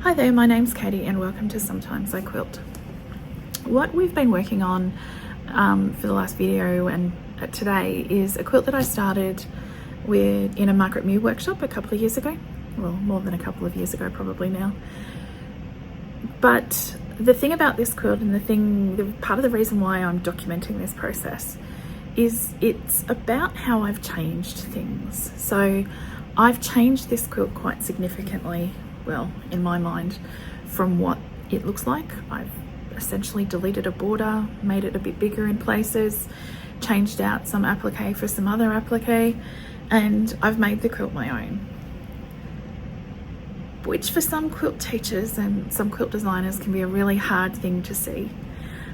Hi there, my name's Katie and welcome to Sometimes I Quilt. What we've been working on for the last video and today is a quilt that I started in a Margaret Mew workshop a couple of years ago. Well, more than a couple of years ago probably now. But the thing about this quilt and part of the reason why I'm documenting this process is it's about how I've changed things. So I've changed this quilt quite significantly, well, in my mind, from what it looks like. I've essentially deleted a border, made it a bit bigger in places, changed out some applique for some other applique, and I've made the quilt my own. Which for some quilt teachers and some quilt designers can be a really hard thing to see.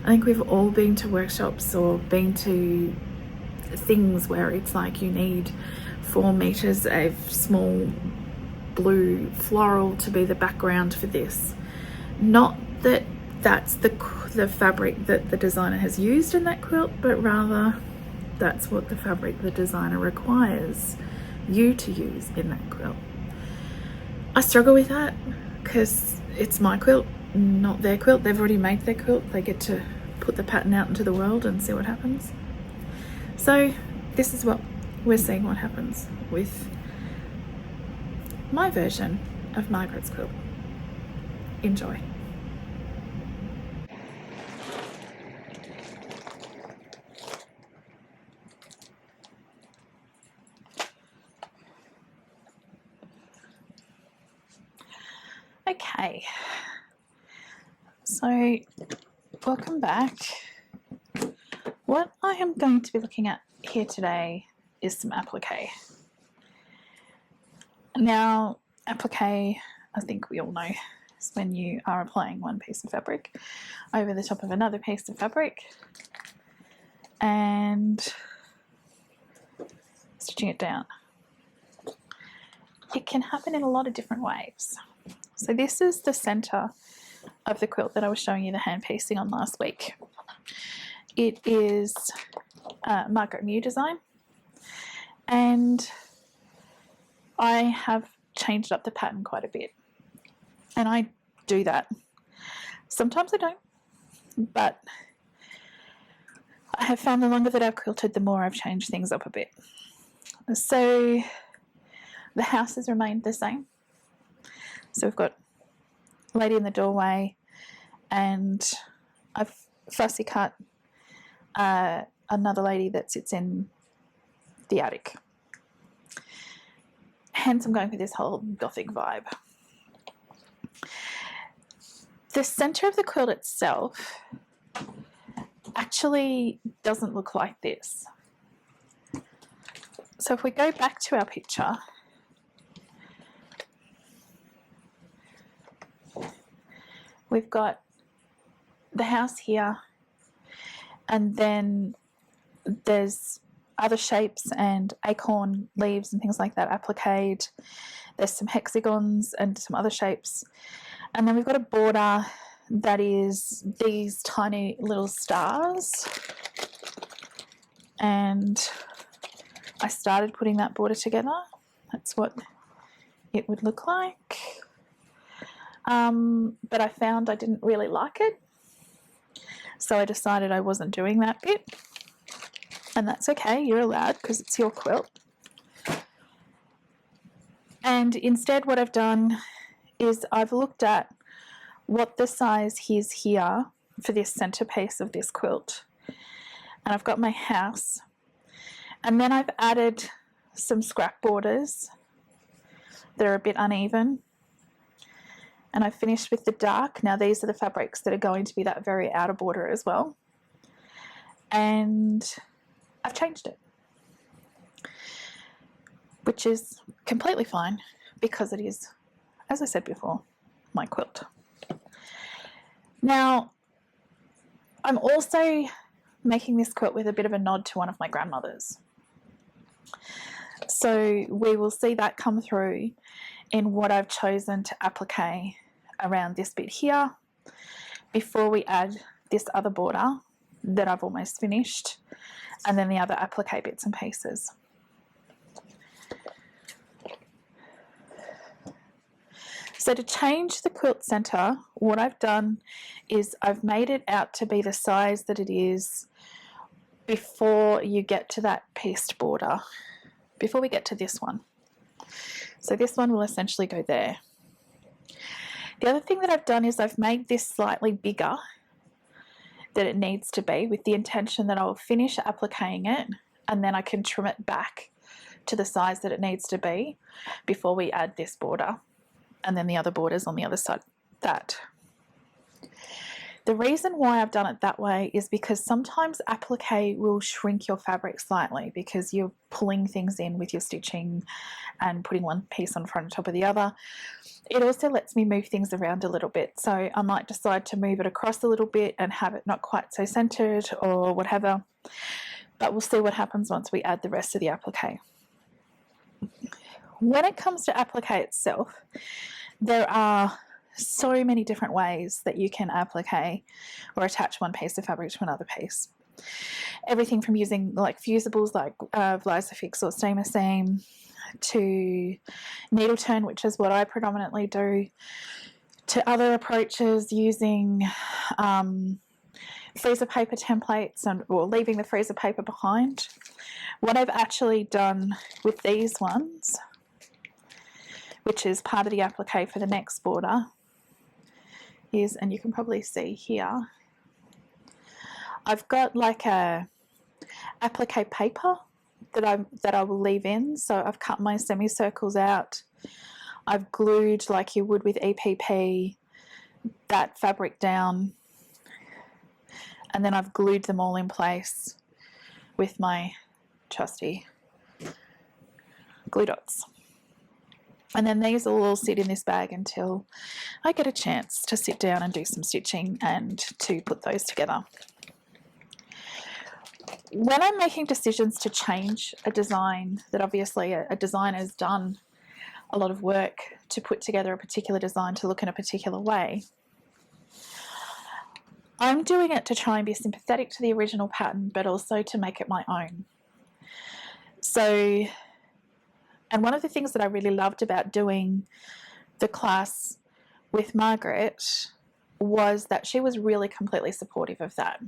I think we've all been to workshops or been to things where it's like you need 4 meters of small blue floral to be the background for this. Not that that's the fabric that the designer has used in that quilt, but rather that's what the fabric the designer requires you to use in that quilt. I struggle with that because it's my quilt, not their quilt. They've already made their quilt. They get to put the pattern out into the world and see what happens. So this is what we're seeing what happens with my version of Margaret's quilt. Enjoy. Okay, so welcome back. What I am going to be looking at here today is some applique. Now, applique, I think we all know, is when you are applying one piece of fabric over the top of another piece of fabric and stitching it down. It can happen in a lot of different ways. So this is the center of the quilt that I was showing you the hand piecing on last week. It is Margaret Mew design, and I have changed up the pattern quite a bit, and I do that. Sometimes I don't, but I have found the longer that I've quilted, the more I've changed things up a bit. So the house has remained the same. So we've got a lady in the doorway, and I've fussy cut another lady that sits in the attic. Hence I'm going for this whole gothic vibe. The center of the quilt itself actually doesn't look like this. So if we go back to our picture, we've got the house here, and then there's other shapes and acorn leaves and things like that appliqued. There's some hexagons and some other shapes. And then we've got a border that is these tiny little stars. And I started putting that border together. That's what it would look like. But I found I didn't really like it, so I decided I wasn't doing that bit, and that's okay, you're allowed because it's your quilt. And instead what I've done is I've looked at what the size is here for this centerpiece of this quilt, and I've got my house, and then I've added some scrap borders that are a bit uneven. And I finished with the dark. Now these are the fabrics that are going to be that very outer border as well. And I've changed it, which is completely fine because it is, as I said before, my quilt. Now, I'm also making this quilt with a bit of a nod to one of my grandmothers. So we will see that come through in what I've chosen to applique around this bit here before we add this other border that I've almost finished, and then the other applique bits and pieces. So to change the quilt center, what I've done is I've made it out to be the size that it is before you get to that pieced border, before we get to this one. So this one will essentially go there. The other thing that I've done is I've made this slightly bigger than it needs to be, with the intention that I'll finish appliquing it and then I can trim it back to the size that it needs to be before we add this border and then the other borders on the other side of that. The reason why I've done it that way is because sometimes applique will shrink your fabric slightly because you're pulling things in with your stitching and putting one piece on front and top of the other. It also lets me move things around a little bit, so I might decide to move it across a little bit and have it not quite so centered or whatever, but we'll see what happens once we add the rest of the applique. When it comes to applique itself, there are so many different ways that you can applique or attach one piece of fabric to another piece. Everything from using like fusibles like Vlisafix or steamer seam, to needle turn, which is what I predominantly do, to other approaches using freezer paper templates or leaving the freezer paper behind. What I've actually done with these ones, which is part of the applique for the next border, is, and you can probably see here, I've got like a applique paper that I will leave in. So I've cut my semicircles out, I've glued like you would with EPP that fabric down, and then I've glued them all in place with my trusty glue dots. And then these will all sit in this bag until I get a chance to sit down and do some stitching and to put those together. When I'm making decisions to change a design that obviously a designer's done a lot of work to put together a particular design to look in a particular way, I'm doing it to try and be sympathetic to the original pattern, but also to make it my own. So, and one of the things that I really loved about doing the class with Margaret was that she was really completely supportive of that.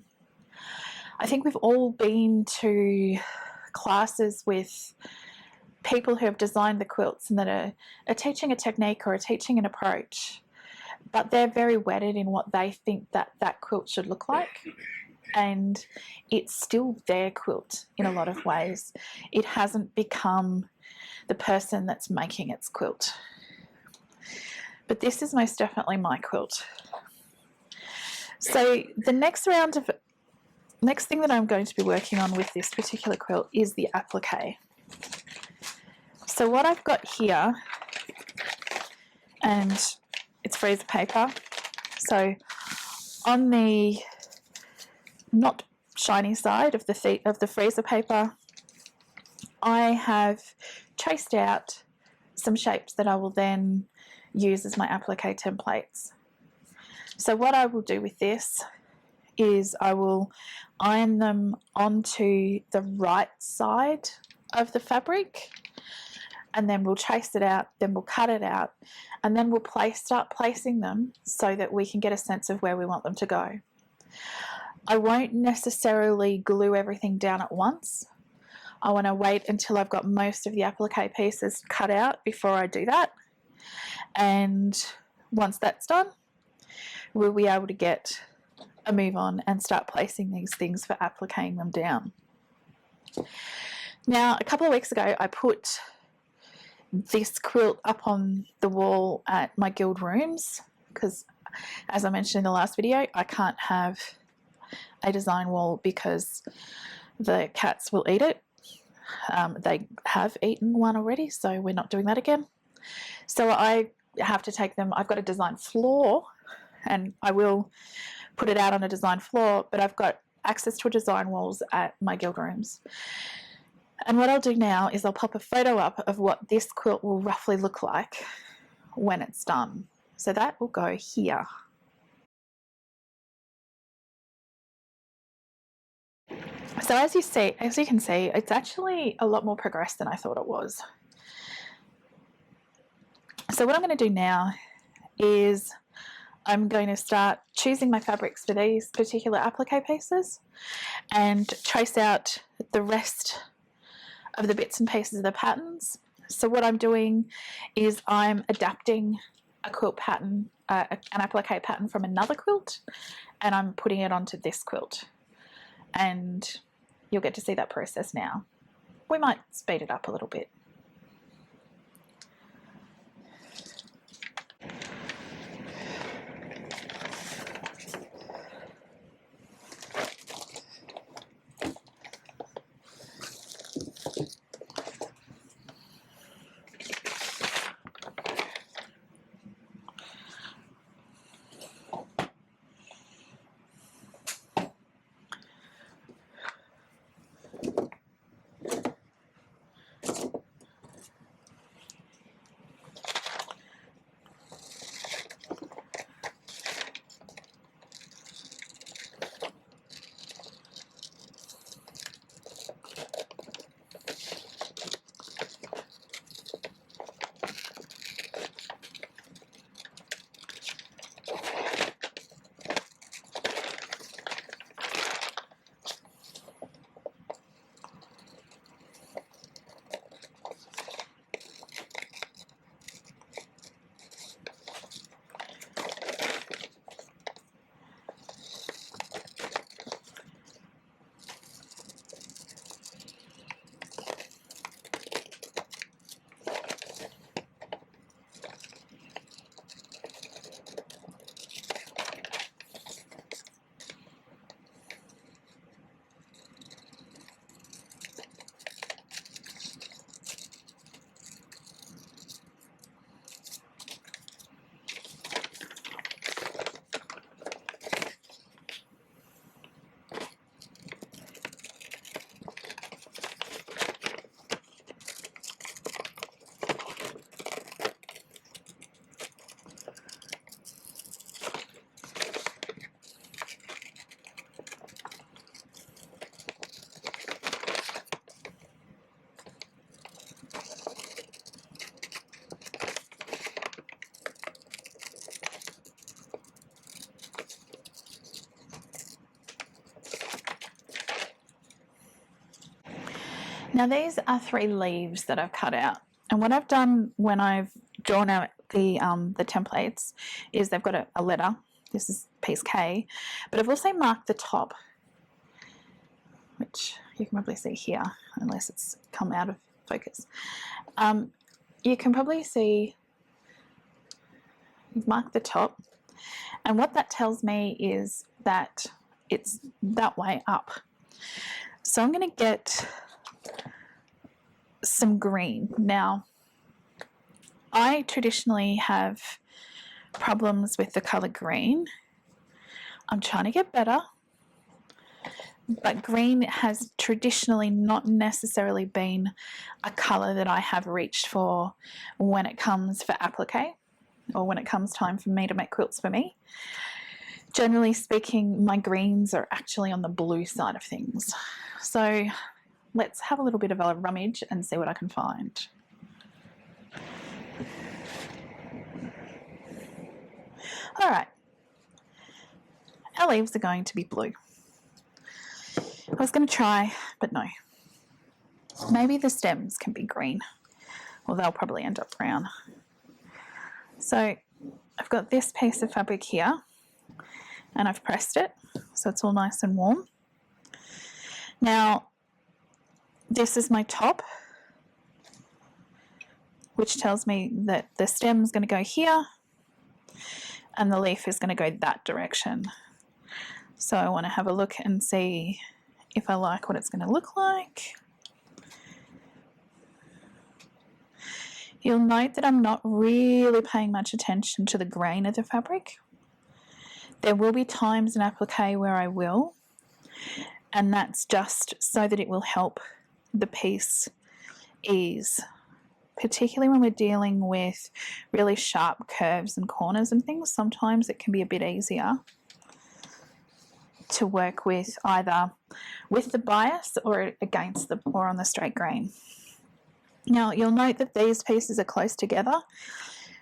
I think we've all been to classes with people who have designed the quilts and that are teaching a technique or are teaching an approach, but they're very wedded in what they think that quilt should look like. And it's still their quilt in a lot of ways. It hasn't become the person that's making its quilt. But this is most definitely my quilt. So the next thing that I'm going to be working on with this particular quilt is the applique. So what I've got here, and it's freezer paper. So on the not shiny side of the freezer paper, I have traced out some shapes that I will then use as my applique templates. So what I will do with this is I will iron them onto the right side of the fabric, and then we'll trace it out, then we'll cut it out, and then we'll start placing them so that we can get a sense of where we want them to go. I won't necessarily glue everything down at once. I want to wait until I've got most of the applique pieces cut out before I do that. And once that's done, we'll be able to get a move on and start placing these things for appliquing them down. Now, a couple of weeks ago, I put this quilt up on the wall at my guild rooms because, as I mentioned in the last video, I can't have a design wall because the cats will eat it. They have eaten one already, so we're not doing that again. So I have to take them. I've got a design floor, and I will put it out on a design floor, but I've got access to design walls at my guild rooms. And what I'll do now is I'll pop a photo up of what this quilt will roughly look like when it's done. So that will go here. So as you can see, it's actually a lot more progressed than I thought it was. So what I'm going to do now is I'm going to start choosing my fabrics for these particular applique pieces and trace out the rest of the bits and pieces of the patterns. So what I'm doing is I'm adapting a quilt pattern, an applique pattern from another quilt, and I'm putting it onto this quilt. And you'll get to see that process now. We might speed it up a little bit. Now these are 3 leaves that I've cut out, and what I've done when I've drawn out the templates is they've got a letter. This is piece K, but I've also marked the top, which you can probably see here, unless it's come out of focus. You can probably see you've marked the top, and what that tells me is that it's that way up. So I'm going to get some green. Now, I traditionally have problems with the colour green. I'm trying to get better, but green has traditionally not necessarily been a colour that I have reached for when it comes for applique, or when it comes time for me to make quilts for me. Generally speaking, my greens are actually on the blue side of things. So let's have a little bit of a rummage and see what I can find. All right, our leaves are going to be blue. I was going to try, but no. Maybe the stems can be green, or they'll probably end up brown. So I've got this piece of fabric here, and I've pressed it, so it's all nice and warm. Now, this is my top, which tells me that the stem is going to go here, and the leaf is going to go that direction. So I want to have a look and see if I like what it's going to look like. You'll note that I'm not really paying much attention to the grain of the fabric. There will be times in applique where I will, and that's just so that it will help the piece ease, particularly when we're dealing with really sharp curves and corners and things. Sometimes it can be a bit easier to work with either with the bias or against the, or on the straight grain. Now you'll note that these pieces are close together,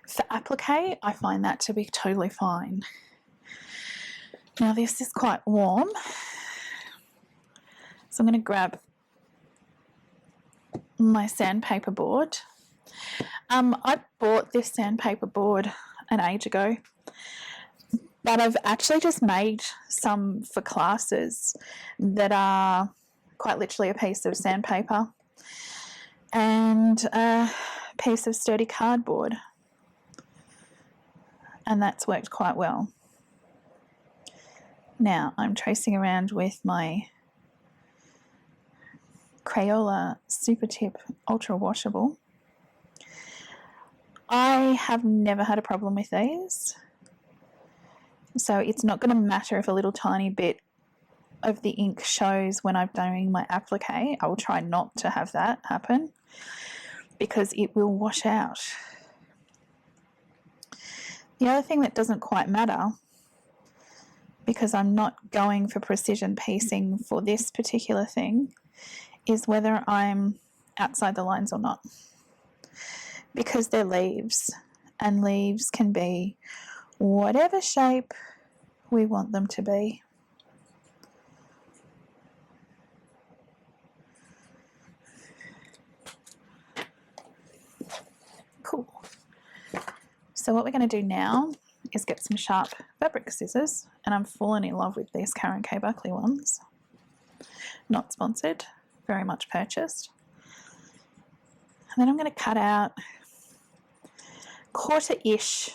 For applique, I find that to be totally fine. Now this is quite warm, so I'm going to grab my sandpaper board. I bought this sandpaper board an age ago, but I've actually just made some for classes that are quite literally a piece of sandpaper and a piece of sturdy cardboard, and that's worked quite well. Now I'm tracing around with my Crayola Super Tip Ultra Washable. I have never had a problem with these, so it's not going to matter if a little tiny bit of the ink shows when I'm doing my applique. I will try not to have that happen because it will wash out. The other thing that doesn't quite matter, because I'm not going for precision piecing for this particular thing, is whether I'm outside the lines or not, because they're leaves, and leaves can be whatever shape we want them to be. Cool. So what we're going to do now is get some sharp fabric scissors, and I'm falling in love with these Karen K. Buckley ones. Not sponsored, very much purchased. And then I'm going to cut out quarter-ish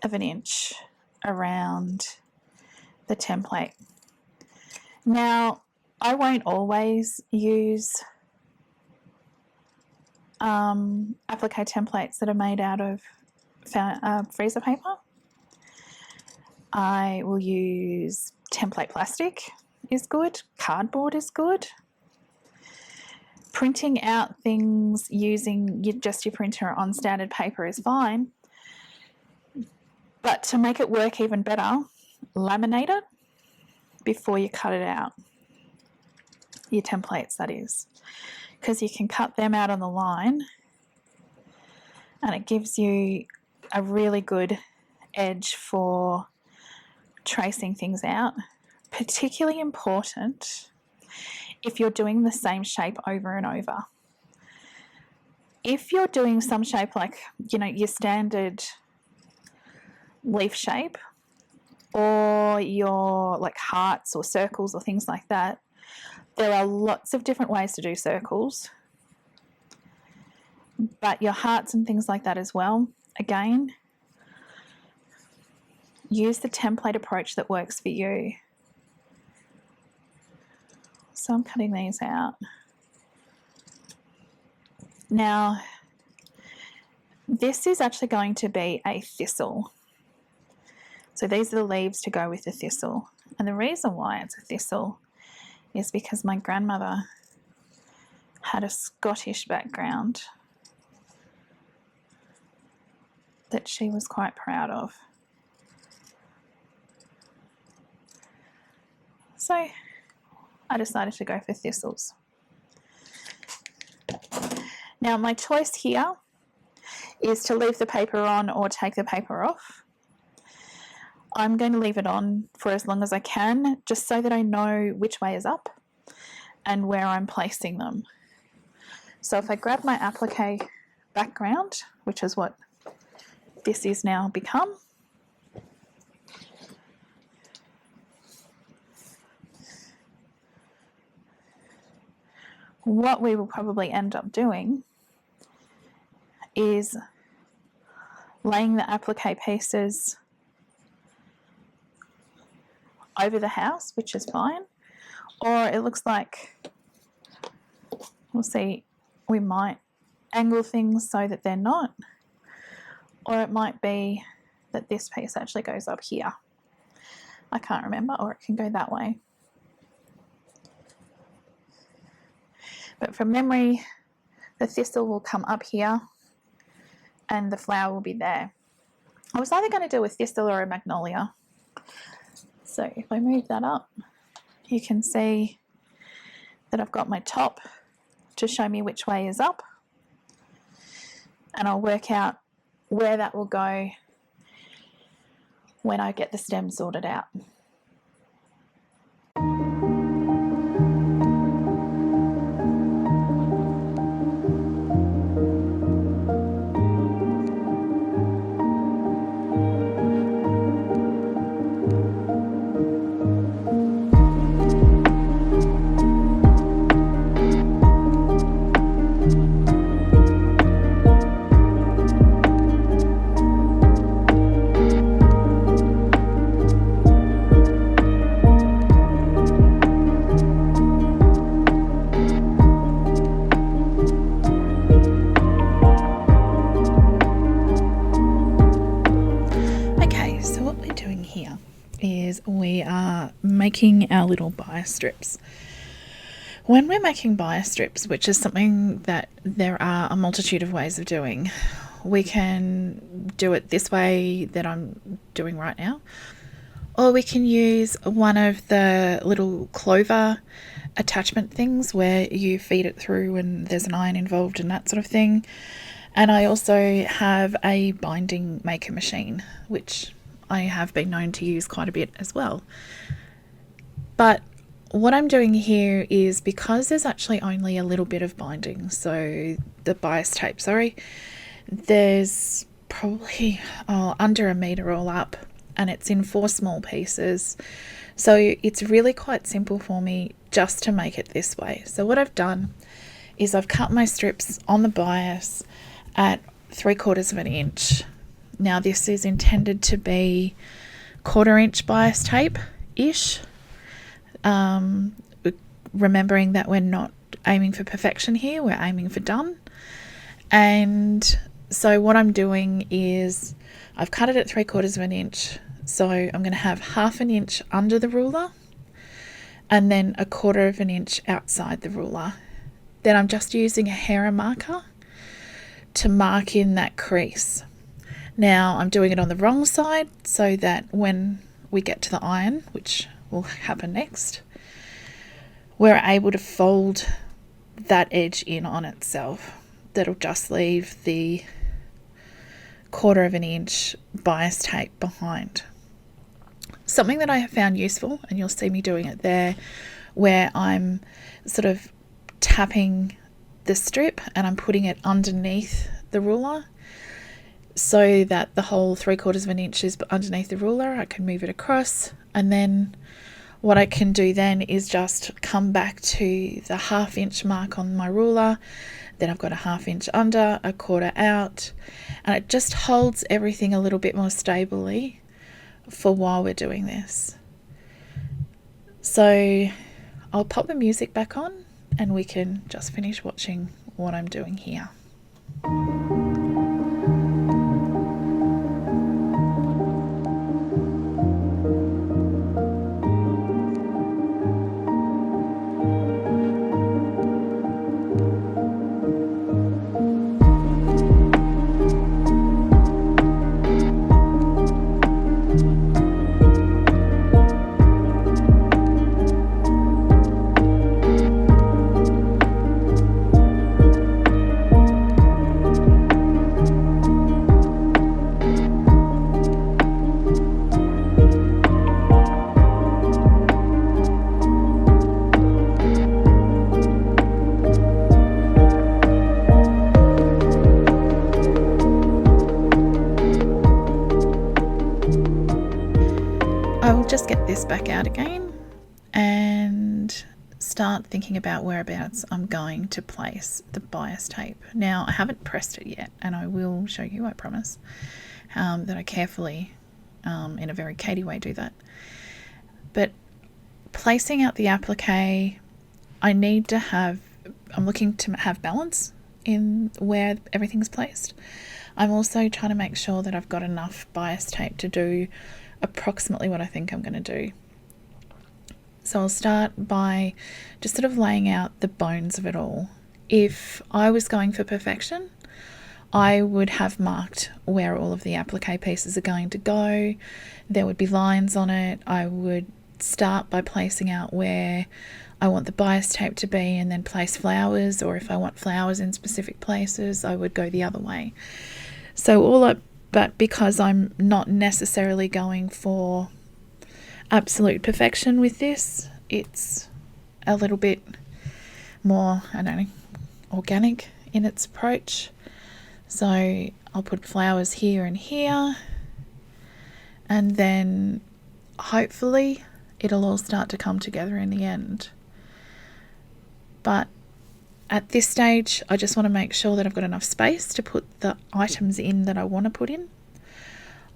of an inch around the template. Now, I won't always use applique templates that are made out of freezer paper. I will use template plastic is good, cardboard is good. Printing out things using just your printer on standard paper is fine, but to make it work even better, laminate it before you cut it out. Your templates, that is, because you can cut them out on the line and it gives you a really good edge for tracing things out. Particularly important if you're doing the same shape over and over. If you're doing some shape like, you know, your standard leaf shape, or your like hearts or circles or things like that, there are lots of different ways to do circles. But your hearts and things like that as well, again, use the template approach that works for you. So I'm cutting these out. Now, this is actually going to be a thistle. So these are the leaves to go with the thistle. And the reason why it's a thistle is because my grandmother had a Scottish background that she was quite proud of. So I decided to go for thistles. Now my choice here is to leave the paper on or take the paper off. I'm going to leave it on for as long as I can, just so that I know which way is up and where I'm placing them. So if I grab my applique background, which is what this is now become, what we will probably end up doing is laying the applique pieces over the house, which is fine, or it looks like, we'll see, we might angle things so that they're not, or it might be that this piece actually goes up here. I can't remember, or it can go that way. But from memory, the thistle will come up here and the flower will be there. I was either going to do a thistle or a magnolia. So if I move that up, you can see that I've got my top to show me which way is up. And I'll work out where that will go when I get the stem sorted out. We are making our little bias strips. When we're making bias strips, which is something that there are a multitude of ways of doing, we can do it this way that I'm doing right now, or we can use one of the little clover attachment things where you feed it through and there's an iron involved and that sort of thing. And I also have a binding maker machine, which I have been known to use quite a bit as well. But what I'm doing here is, because there's actually only a little bit of binding, so the bias tape, there's probably under a metre all up, and it's in 4 small pieces. So it's really quite simple for me just to make it this way. So what I've done is I've cut my strips on the bias at 3/4 of an inch. Now this is intended to be 1/4 inch bias tape-ish. Remembering that we're not aiming for perfection here, we're aiming for done. And so what I'm doing is I've cut it at 3/4 of an inch. So I'm going to have 1/2 an inch under the ruler and then 1/4 of an inch outside the ruler. Then I'm just using a hair marker to mark in that crease. Now I'm doing it on the wrong side so that when we get to the iron, which will happen next, we're able to fold that edge in on itself. That'll just leave the 1/4 of an inch bias tape behind. Something that I have found useful, and you'll see me doing it there, where I'm sort of tapping the strip and I'm putting it underneath the ruler so that the whole 3/4 of an inch is underneath the ruler. I can move it across, and then what I can do then is just come back to the 1/2 inch mark on my ruler. Then I've got a 1/2 inch under, 1/4 out, and it just holds everything a little bit more stably for while we're doing this. So I'll pop the music back on and we can just finish watching what I'm doing here. I will just get this back out again and start thinking about whereabouts I'm going to place the bias tape. Now I haven't pressed it yet, and I will show you, I promise, that I carefully, in a very Katie way, do that. But placing out the applique, I'm looking to have balance in where everything's placed. I'm also trying to make sure that I've got enough bias tape to do approximately what I think I'm going to do. So I'll start by just sort of laying out the bones of it all. If I was going for perfection, I would have marked where all of the applique pieces are going to go. There would be lines on it. I would start by placing out where I want the bias tape to be and then place flowers, or if I want flowers in specific places, I would go the other way. But because I'm not necessarily going for absolute perfection with this, it's a little bit more, I don't know, organic in its approach. So I'll put flowers here and here, and then hopefully it'll all start to come together in the end. But at this stage, I just want to make sure that I've got enough space to put the items in that I want to put in.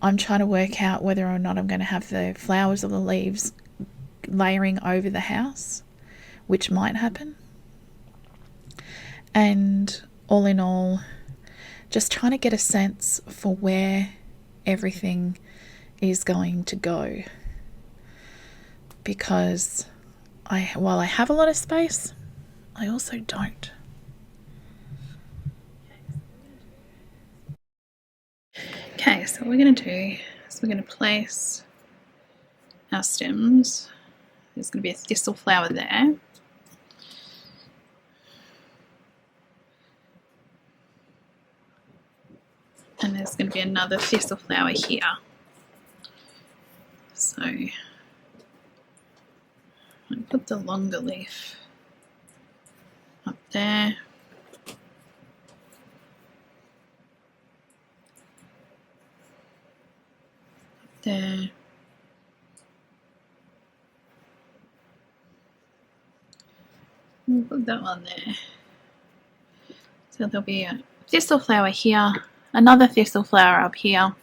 I'm trying to work out whether or not I'm going to have the flowers or the leaves layering over the house, which might happen. And all in all, just trying to get a sense for where everything is going to go. Because while I have a lot of space, I also don't. Okay, so what we're going to do is we're going to place our stems. There's going to be a thistle flower there. And there's going to be another thistle flower here. So I'll put the longer leaf up there. There. We'll put that one there. So there'll be a thistle flower here, another thistle flower up here.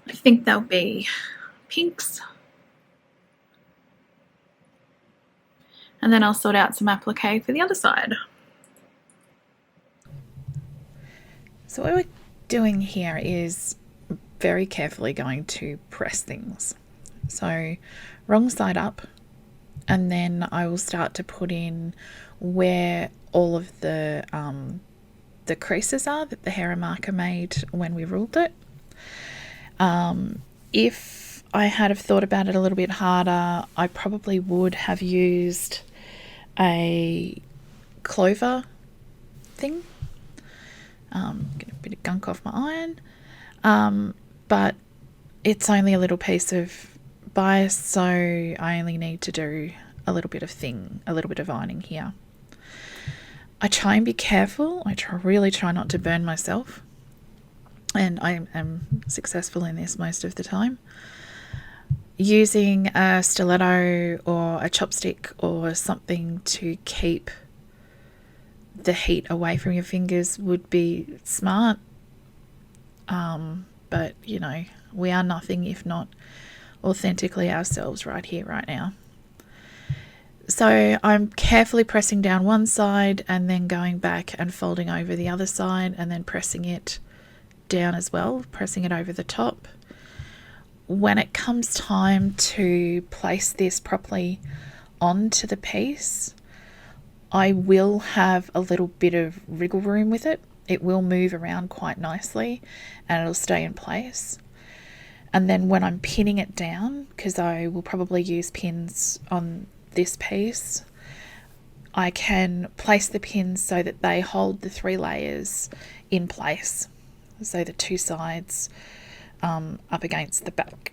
I think there'll be pinks. And then I'll sort out some applique for the other side. So what we're doing here is very carefully going to press things. So wrong side up, and then I will start to put in where all of the creases are that the hair marker made when we ruled it. If I had have thought about it a little bit harder, I probably would have used a clover thing. Get a bit of gunk off my iron. But it's only a little piece of bias, so I only need to do a little bit of ironing here. I try and be careful. I really try not to burn myself, and I am successful in this most of the time. Using a stiletto or a chopstick or something to keep the heat away from your fingers would be smart. But, you know, we are nothing if not authentically ourselves right here, right now. So I'm carefully pressing down one side and then going back and folding over the other side and then pressing it down as well, pressing it over the top. When it comes time to place this properly onto the piece, I will have a little bit of wriggle room with it. It will move around quite nicely and it'll stay in place. And then when I'm pinning it down, because I will probably use pins on this piece, I can place the pins so that they hold the 3 layers in place. So the 2 sides up against the back,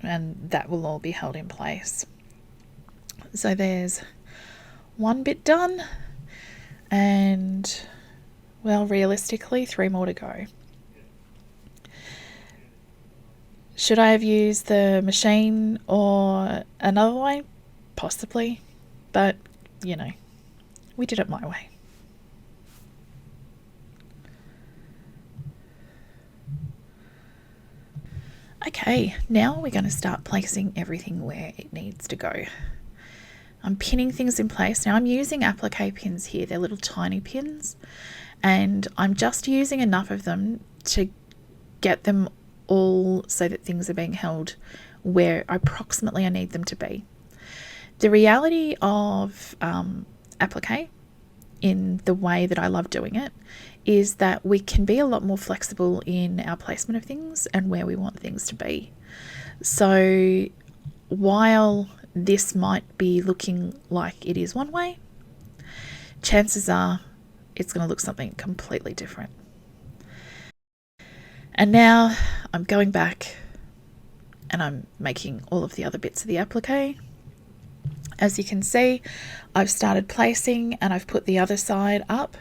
and that will all be held in place. So there's one bit done, and well, realistically 3 more to go. Should I have used the machine or another way? Possibly, but you know, we did it my way. Okay, now we're going to start placing everything where it needs to go. I'm pinning things in place. Now I'm using applique pins here. They're little tiny pins, and I'm just using enough of them to get them all so that things are being held where approximately I need them to be. The reality of applique, in the way that I love doing it, is that we can be a lot more flexible in our placement of things and where we want things to be. So while this might be looking like it is one way, chances are it's going to look something completely different. And now I'm going back and I'm making all of the other bits of the applique. As you can see, I've started placing and I've put the other side up.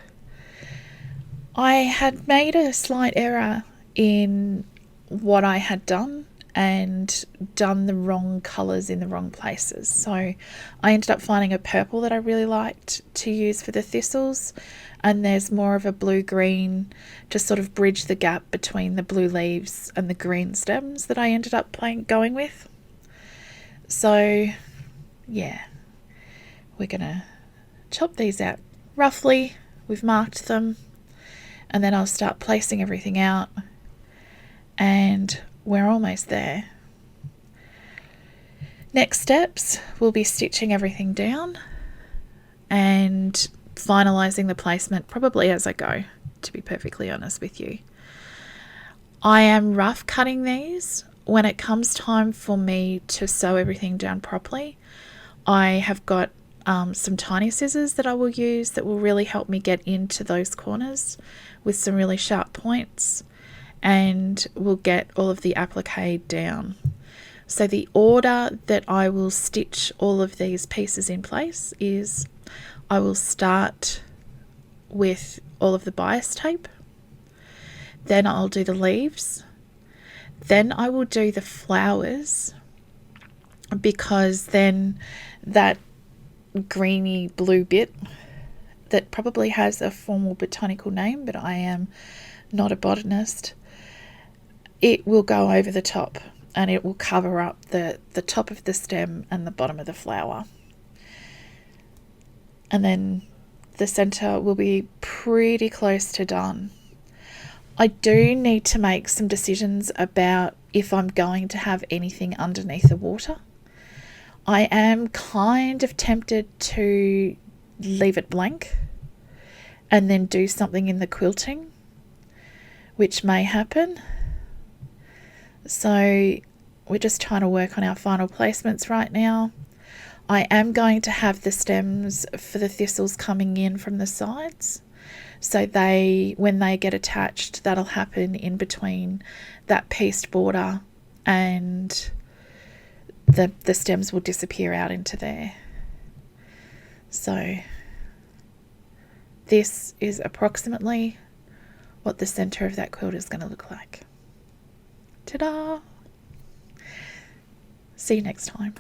I had made a slight error in what I had done and done the wrong colours in the wrong places. So I ended up finding a purple that I really liked to use for the thistles, and there's more of a blue-green to sort of bridge the gap between the blue leaves and the green stems that I ended up going with. So yeah, we're gonna chop these out roughly. We've marked them, and then I'll start placing everything out, and we're almost there. Next steps will be stitching everything down and finalising the placement probably as I go, to be perfectly honest with you. I am rough cutting these. When it comes time for me to sew everything down properly, I have got some tiny scissors that I will use that will really help me get into those corners with some really sharp points, and will get all of the applique down. So the order that I will stitch all of these pieces in place is I will start with all of the bias tape, then I'll do the leaves, then I will do the flowers, because then that greeny blue bit that probably has a formal botanical name, but I am not a botanist, it will go over the top and it will cover up the top of the stem and the bottom of the flower. And then the center will be pretty close to done. I do need to make some decisions about if I'm going to have anything underneath the water. I am kind of tempted to leave it blank and then do something in the quilting, which may happen. So we're just trying to work on our final placements right now. I am going to have the stems for the thistles coming in from the sides. So when they get attached, that'll happen in between that pieced border, and the stems will disappear out into there. So this is approximately what the center of that quilt is going to look like. Ta-da! See you next time.